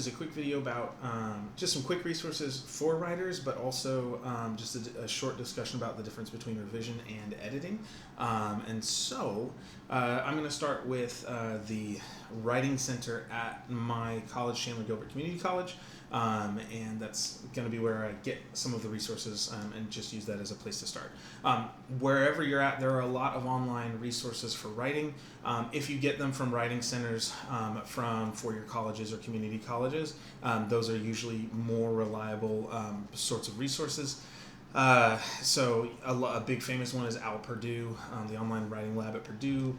Is a quick video about just some quick resources for writers, but also just a short discussion about the difference between revision and editing. I'm going to start with the Writing Center at my college, Chandler Gilbert Community College, and that's going to be where I get some of the resources and just use that as a place to start. Wherever you're at, there are a lot of online resources for writing. If you get them from writing centers from four-year colleges or community colleges, those are usually more reliable sorts of resources. A big famous one is Purdue. The online writing lab at Purdue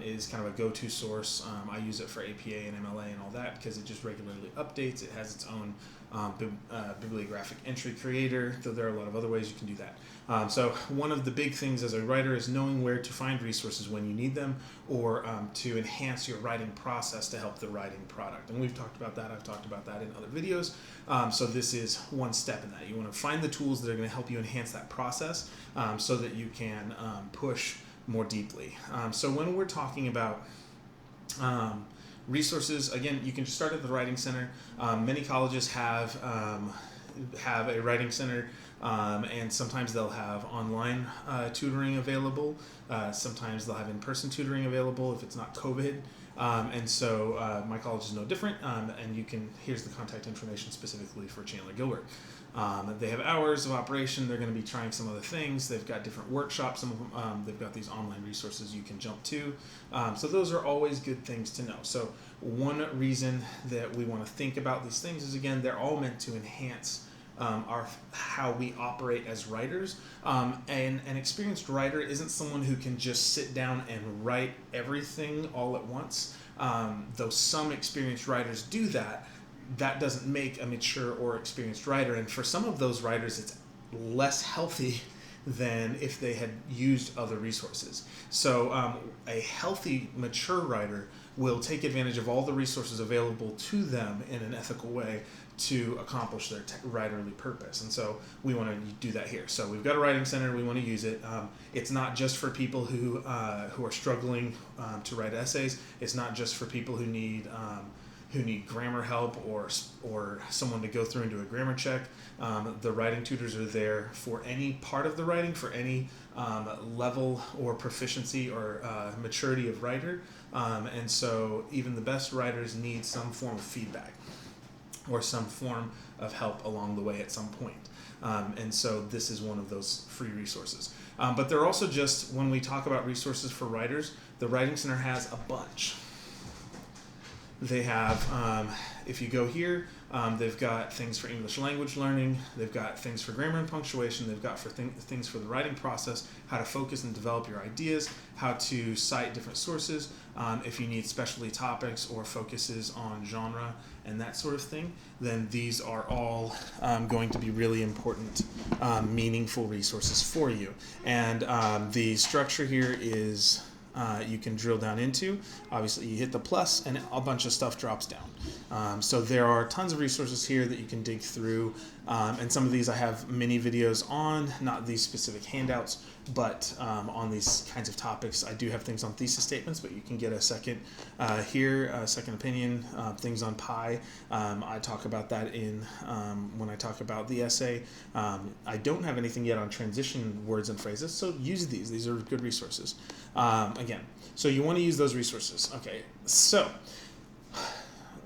is kind of a go-to source. I use it for APA and MLA and all that because it just regularly updates. It has its own bibliographic entry creator, though there are a lot of other ways you can do that. So one of the big things as a writer is knowing where to find resources when you need them, or to enhance your writing process to help the writing product. And we've talked about that. I've talked about that in other videos. So this is one step in that. You want to find the tools that are going to help you enhance that process so that you can push more deeply. So when we're talking about resources, again, you can just start at the Writing Center. Many colleges have a Writing Center, and sometimes they'll have online tutoring available. Sometimes they'll have in-person tutoring available if it's not COVID. My college is no different, and here's the contact information specifically for Chandler Gilbert. They have hours of operation. They're going to be trying some other things. They've got different workshops. Some of them, they've got these online resources you can jump to. So those are always good things to know. So one reason that we want to think about these things is, again, they're all meant to enhance how we operate as writers. And an experienced writer isn't someone who can just sit down and write everything all at once. Though some experienced writers do that, that doesn't make a mature or experienced writer. And for some of those writers, it's less healthy than if they had used other resources. So a healthy, mature writer will take advantage of all the resources available to them in an ethical way to accomplish their writerly purpose. And so we want to do that here. So we've got a Writing Center. We want to use it. It's not just for people who are struggling to write essays. It's not just for people who need grammar help or someone to go through and do a grammar check. The writing tutors are there for any part of the writing, for any level or proficiency or maturity of writer. And so even the best writers need some form of feedback or some form of help along the way at some point. And so this is one of those free resources. But they're also just, when we talk about resources for writers, the Writing Center has a bunch. They have, if you go here, they've got things for English language learning, they've got things for grammar and punctuation, they've got for things for the writing process, how to focus and develop your ideas, how to cite different sources, if you need specialty topics or focuses on genre and that sort of thing, then these are all going to be really important, meaningful resources for you. And the structure here is you can drill down into. Obviously, you hit the plus and a bunch of stuff drops down. So there are tons of resources here that you can dig through. And some of these I have mini videos on, not these specific handouts, but on these kinds of topics. I do have things on thesis statements, but you can get a second second opinion, things on pi. I talk about that when I talk about the essay. I don't have anything yet on transition words and phrases, so use these. These are good resources. Again, so you want to use those resources. Okay, so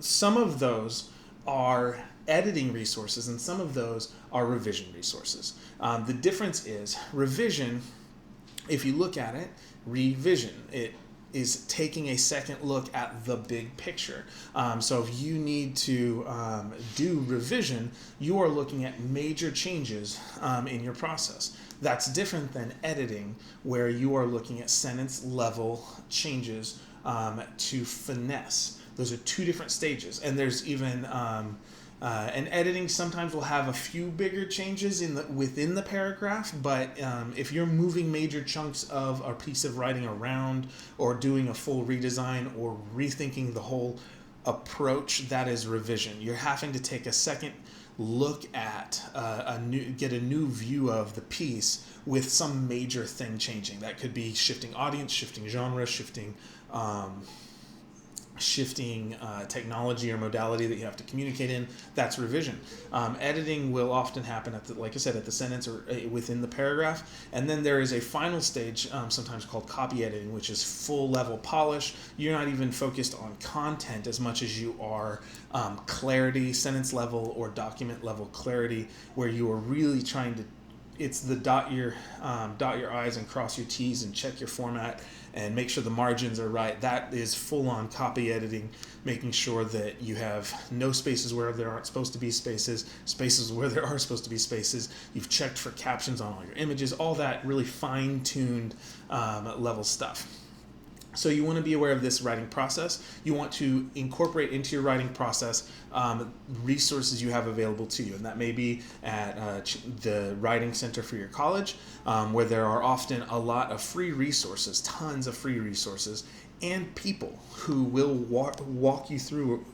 some of those are editing resources and some of those are revision resources. The difference is revision, if you look at it, it is taking a second look at the big picture. So if you need to do revision, you are looking at major changes in your process. That's different than editing, where you are looking at sentence level changes to finesse. Those are two different stages. And there's even and editing sometimes will have a few bigger changes within the paragraph, but if you're moving major chunks of a piece of writing around or doing a full redesign or rethinking the whole approach, that is revision. You're having to take a second look at get a new view of the piece with some major thing changing. That could be shifting audience, shifting genre, shifting shifting technology or modality that you have to communicate in, that's revision. Editing will often happen at the, like I said, at the sentence or within the paragraph. And then there is a final stage, sometimes called copy editing, which is full level polish. You're not even focused on content as much as you are clarity, sentence level or document level clarity, where you are really trying to, it's the dot your I's and cross your T's and check your format and make sure the margins are right. That is full-on copy editing, making sure that you have no spaces where there aren't supposed to be spaces, spaces where there are supposed to be spaces. You've checked for captions on all your images, all that really fine-tuned level stuff. So you want to be aware of this writing process. You want to incorporate into your writing process resources you have available to you. And that may be at the Writing Center for your college, where there are often a lot of free resources, tons of free resources, and people who will walk you through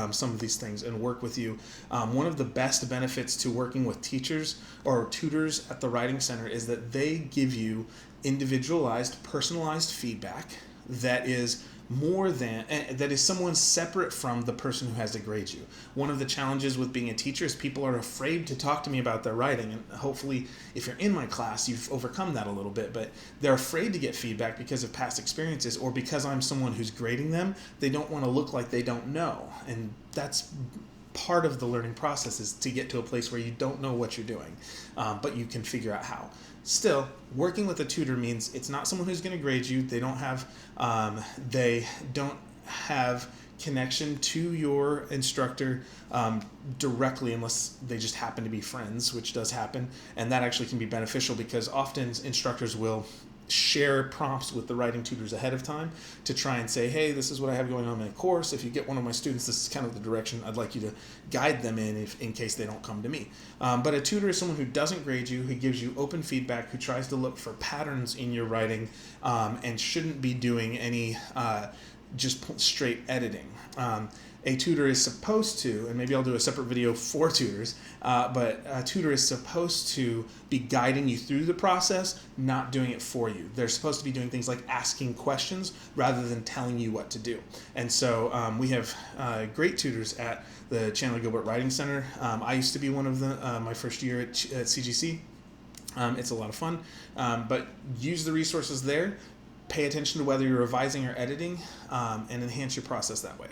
some of these things and work with you. One of the best benefits to working with teachers or tutors at the Writing Center is that they give you individualized, personalized feedback that is someone separate from the person who has to grade you. One of the challenges with being a teacher is people are afraid to talk to me about their writing, and hopefully if you're in my class you've overcome that a little bit, but they're afraid to get feedback because of past experiences or because I'm someone who's grading them. They don't want to look like they don't know, and that's part of the learning process, is to get to a place where you don't know what you're doing, but you can figure out how. Still, working with a tutor means it's not someone who's going to grade you. They don't have connection to your instructor directly, unless they just happen to be friends, which does happen, and that actually can be beneficial because often instructors will share prompts with the writing tutors ahead of time to try and say, hey, this is what I have going on in my course. If you get one of my students, this is kind of the direction I'd like you to guide them in case they don't come to me. But a tutor is someone who doesn't grade you, who gives you open feedback, who tries to look for patterns in your writing, and shouldn't be doing any just straight editing. A tutor is supposed to, and maybe I'll do a separate video for tutors, but a tutor is supposed to be guiding you through the process, not doing it for you. They're supposed to be doing things like asking questions rather than telling you what to do. And so we have great tutors at the Chandler Gilbert Writing Center. I used to be one of them my first year at CGC. It's a lot of fun, but use the resources there. Pay attention to whether you're revising or editing, and enhance your process that way.